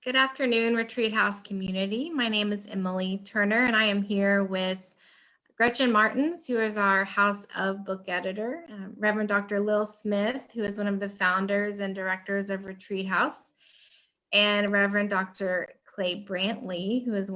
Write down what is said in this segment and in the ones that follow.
Good afternoon, Retreat House community. My name is Emily Turner, and I am here with Gretchen Martins, who is our House of Book Editor, Reverend Dr. Lil Smith, who is one of the founders and directors of Retreat House, and Reverend Dr. Clay Brantley, who is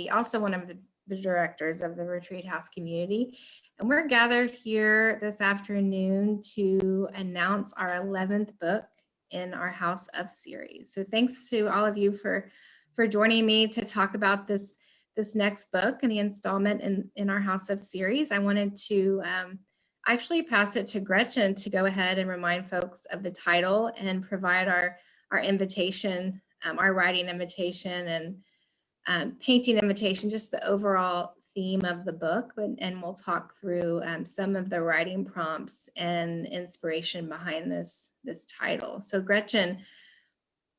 also one of the directors of the Retreat House community. And we're gathered here this afternoon to announce our 11th book in our House of series. So thanks to all of you for joining me to talk about this next book and the installment in our House of series. I wanted to actually pass it to Gretchen to go ahead and remind folks of the title and provide our invitation, our writing invitation and painting invitation, just the overall theme of the book, and we'll talk through some of the writing prompts and inspiration behind this title. So Gretchen,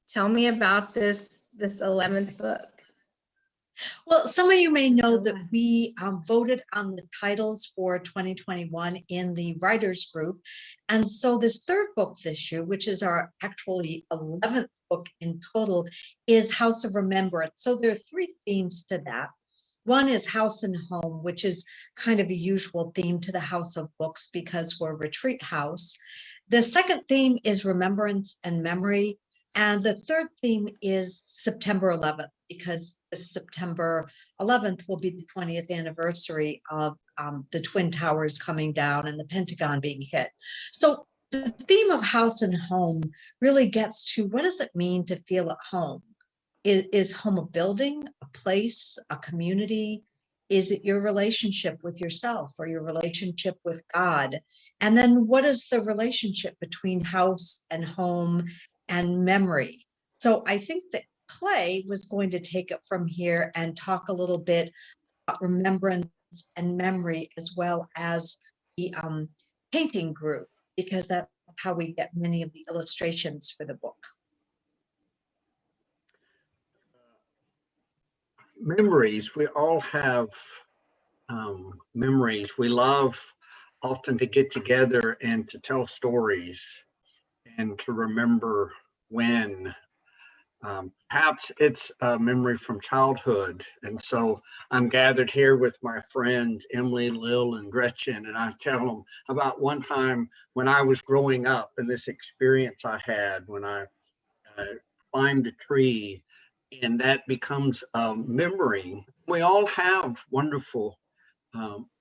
tell me about this 11th book. Well, some of you may know that we voted on the titles for 2021 in the writers group. And so this third book this year, which is our actually 11th book in total, is House of Remembrance. So there are three themes to that. One is house and home, which is kind of a usual theme to the House of Books because we're a retreat house. The second theme is remembrance and memory. And the third theme is September 11th, because this September 11th will be the 20th anniversary of the Twin Towers coming down and the Pentagon being hit. So the theme of house and home really gets to what does it mean to feel at home? Is home a building, a place, a community? Is it your relationship with yourself or your relationship with God? And then what is the relationship between house and home and memory? So I think that Clay was going to take it from here and talk a little bit about remembrance and memory, as well as the painting group, because that's how we get many of the illustrations for the book. Memories, we all have memories. We love often to get together and to tell stories and to remember when. Perhaps it's a memory from childhood. And so I'm gathered here with my friends, Emily, Lil, and Gretchen, and I tell them about one time when I was growing up and this experience I had when I climbed a tree, and that becomes a memory. We all have wonderful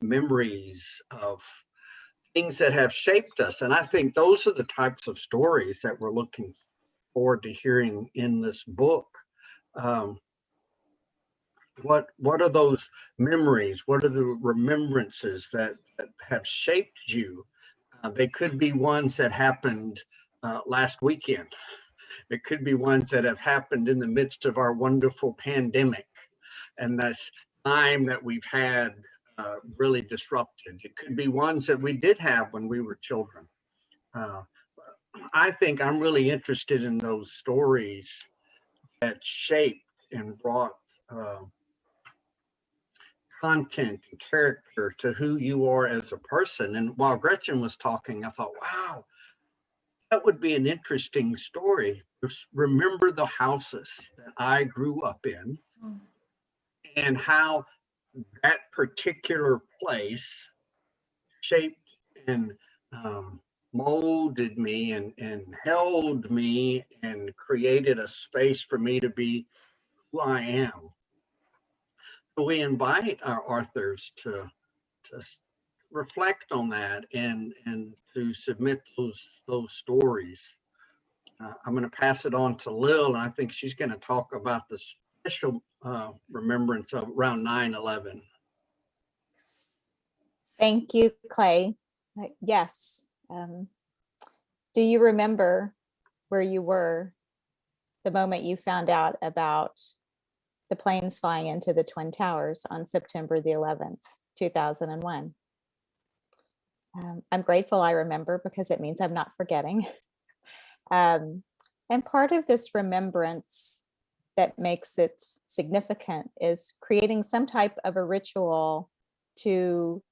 memories of things that have shaped us. And I think those are the types of stories that we're looking forward to hearing in this book. What are those memories? What are the remembrances that have shaped you? They could be ones that happened last weekend. It could be ones that have happened in the midst of our wonderful pandemic and this time that we've had really disrupted. It could be ones that we did have when we were children. I think I'm really interested in those stories that shaped and brought content and character to who you are as a person. And while Gretchen was talking, I thought, wow, that would be an interesting story. Remember the houses that I grew up in and how that particular place shaped and molded me and held me and created a space for me to be who I am. So we invite our authors to reflect on that and to submit those stories. I'm going to pass it on to Lil, and I think she's going to talk about the special remembrance of around 9/11. Thank you, Clay. Yes. Do you remember where you were the moment you found out about the planes flying into the Twin Towers on September the 11th, 2001? I'm grateful I remember because it means I'm not forgetting. And part of this remembrance that makes it significant is creating some type of a ritual to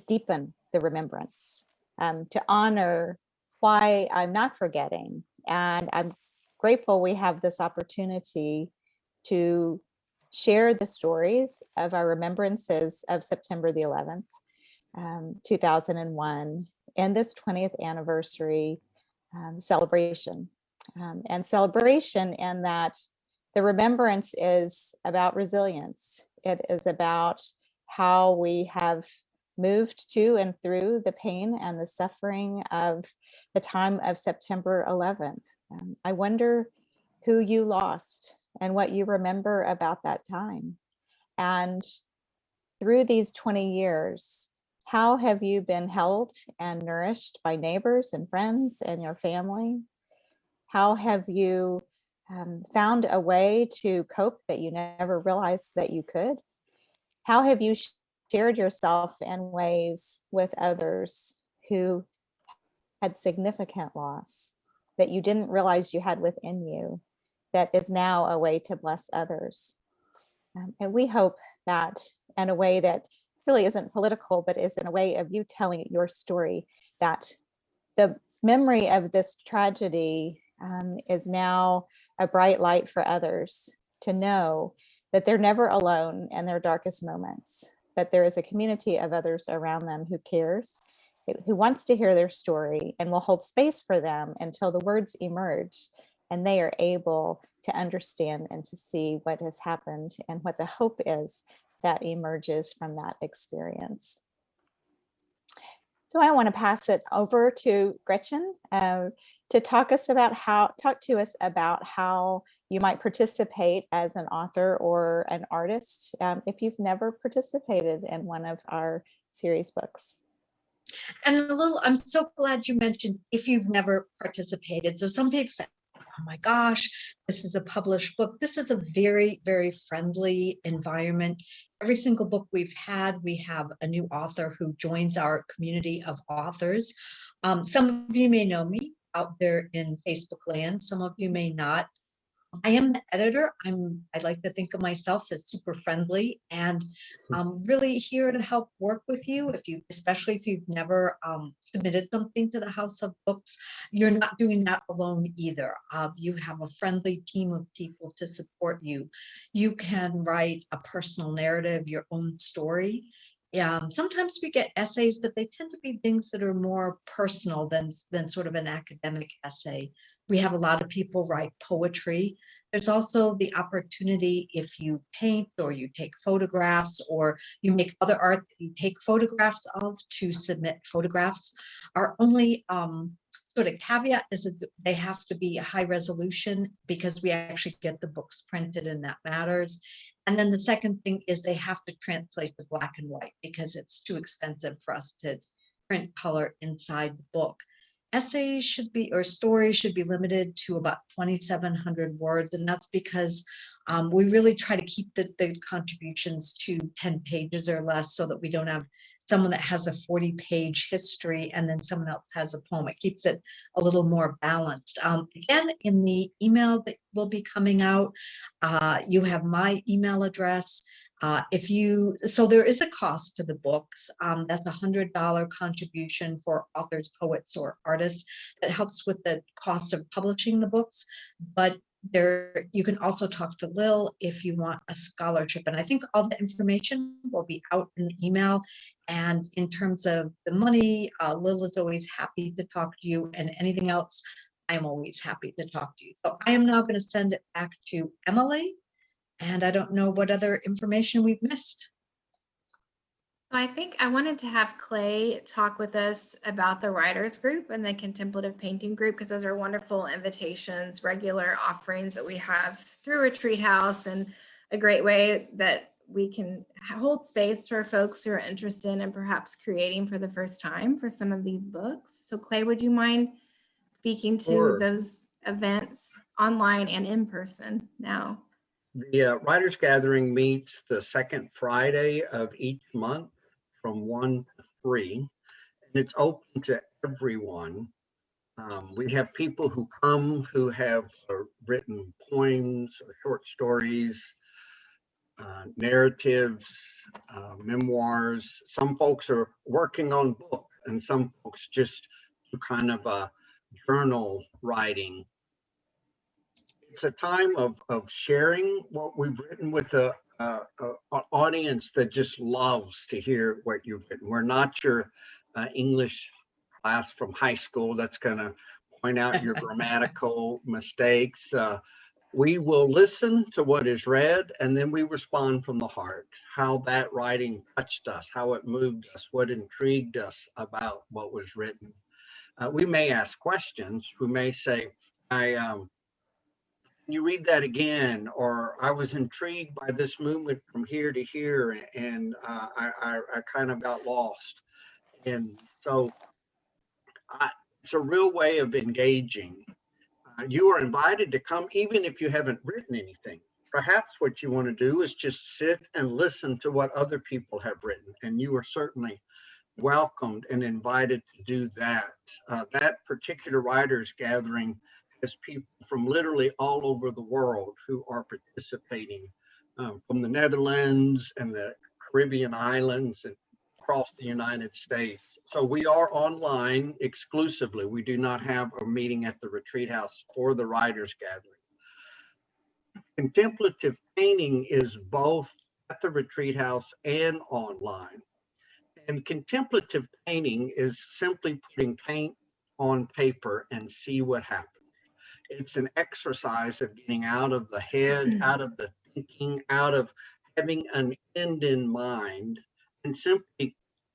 deepen the remembrance, to honor why I'm not forgetting. And I'm grateful we have this opportunity to share the stories of our remembrances of September the 11th, 2001, and this 20th anniversary celebration. And celebration in that the remembrance is about resilience. It is about how we have moved to and through the pain and the suffering of the time of September 11th. I wonder who you lost and what you remember about that time. And through these 20 years, how have you been held and nourished by neighbors and friends and your family? How have you found a way to cope that you never realized that you could? How have you shared yourself in ways with others who had significant loss that you didn't realize you had within you, that is now a way to bless others? And we hope that in a way that really isn't political, but is in a way of you telling your story, that the memory of this tragedy is now a bright light for others to know that they're never alone in their darkest moments, that there is a community of others around them who cares, who wants to hear their story, and will hold space for them until the words emerge and they are able to understand and to see what has happened and what the hope is that emerges from that experience. So I want to pass it over to Gretchen to talk to us about how you might participate as an author or an artist if you've never participated in one of our series books. And I'm so glad you mentioned if you've never participated. So some people say, oh my gosh, this is a published book. This is a very, very friendly environment. Every single book we've had, we have a new author who joins our community of authors. Some of you may know me out there in Facebook land. Some of you may not. I am the editor. I like to think of myself as super friendly, and I'm really here to help work with you. Especially if you've never submitted something to the House of Books, you're not doing that alone either. You have a friendly team of people to support you. You can write a personal narrative, your own story. Sometimes we get essays, but they tend to be things that are more personal than sort of an academic essay. We have a lot of people write poetry. There's also the opportunity, if you paint or you take photographs or you make other art that you take photographs of, to submit photographs. Our only sort of caveat is that they have to be high resolution, because we actually get the books printed and that matters. And then the second thing is they have to translate the black and white, because it's too expensive for us to print color inside the book. Essays should be, or stories should be, limited to about 2,700 words. And that's because we really try to keep the contributions to 10 pages or less, so that we don't have someone that has a 40-page history and then someone else has a poem. It keeps it a little more balanced. Again, in the email that will be coming out, you have my email address. So there is a cost to the books. That's $100 contribution for authors, poets, or artists. That helps with the cost of publishing the books. But you can also talk to Lil if you want a scholarship. And I think all the information will be out in the email. And in terms of the money, Lil is always happy to talk to you, and anything else, I'm always happy to talk to you. So I am now going to send it back to Emily. And I don't know what other information we've missed. I think I wanted to have Clay talk with us about the writers group and the contemplative painting group, because those are wonderful invitations, regular offerings that we have through Retreat House, and a great way that we can hold space for folks who are interested in perhaps creating for the first time for some of these books. So Clay, would you mind speaking to Sure. those events online and in person now? The Writers Gathering meets the second Friday of each month from 1 to 3, and it's open to everyone. We have people who come who have written poems or short stories, narratives, memoirs. Some folks are working on books, and some folks just do kind of a journal writing. it's a time of sharing what we've written with an audience that just loves to hear what you've written. We're not your English class from high school that's going to point out your grammatical mistakes. We will listen to what is read, and then we respond from the heart, how that writing touched us, how it moved us, what intrigued us about what was written. We may ask questions. We may say, can you read that again? Or I was intrigued by this movement from here to here, and I kind of got lost. And so it's a real way of engaging. You are invited to come, even if you haven't written anything. Perhaps what you want to do is just sit and listen to what other people have written, and you are certainly welcomed and invited to do that. That particular writers gathering has people from literally all over the world who are participating, from the Netherlands and the Caribbean islands and across the United States. So we are online exclusively. We do not have a meeting at the retreat house for the writers gathering. Contemplative painting is both at the retreat house and online. And contemplative painting is simply putting paint on paper and see what happens. It's an exercise of getting out of the head, out of the thinking, out of having an end in mind, and simply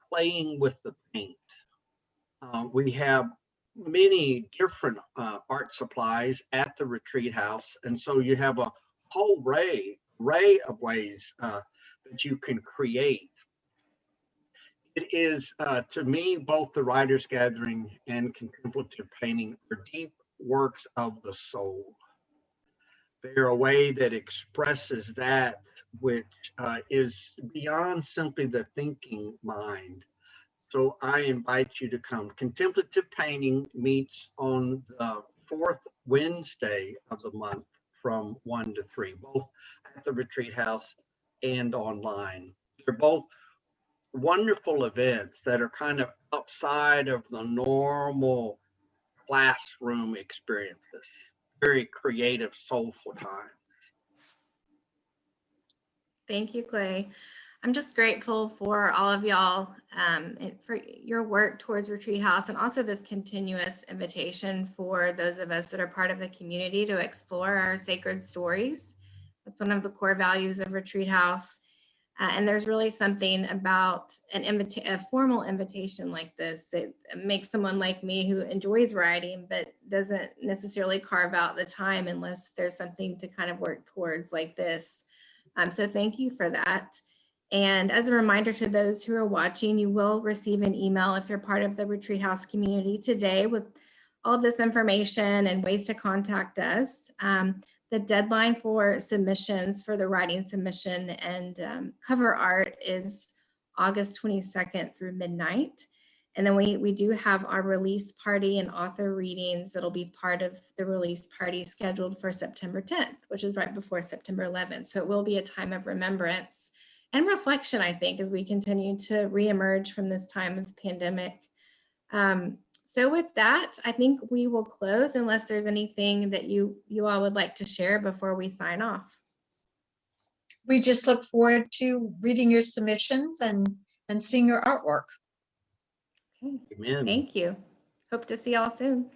playing with the paint. We have many different art supplies at the retreat house, and so you have a whole array of ways that you can create. It is, to me, both the writers gathering and contemplative painting are deep works of the soul. They're a way that expresses that which is beyond simply the thinking mind. So I invite you to come. Contemplative painting meets on the fourth Wednesday of the month from 1 to 3, both at the retreat house and online. They're both wonderful events that are kind of outside of the normal classroom experiences. Very creative, soulful time. Thank you, Clay. I'm just grateful for all of y'all and for your work towards Retreat House, and also this continuous invitation for those of us that are part of the community to explore our sacred stories. That's one of the core values of Retreat House. And there's really something about a formal invitation like this. It makes someone like me who enjoys writing, but doesn't necessarily carve out the time unless there's something to kind of work towards like this. So thank you for that. And as a reminder to those who are watching, you will receive an email if you're part of the Retreat House community today with all of this information and ways to contact us. The deadline for submissions for the writing submission and cover art is August 22nd through midnight. And then we do have our release party and author readings that'll be part of the release party scheduled for September 10th, which is right before September 11th. So it will be a time of remembrance and reflection, I think, as we continue to reemerge from this time of pandemic. So with that, I think we will close unless there's anything that you all would like to share before we sign off. We just look forward to reading your submissions and seeing your artwork. Okay. Amen. Thank you. Hope to see y'all soon.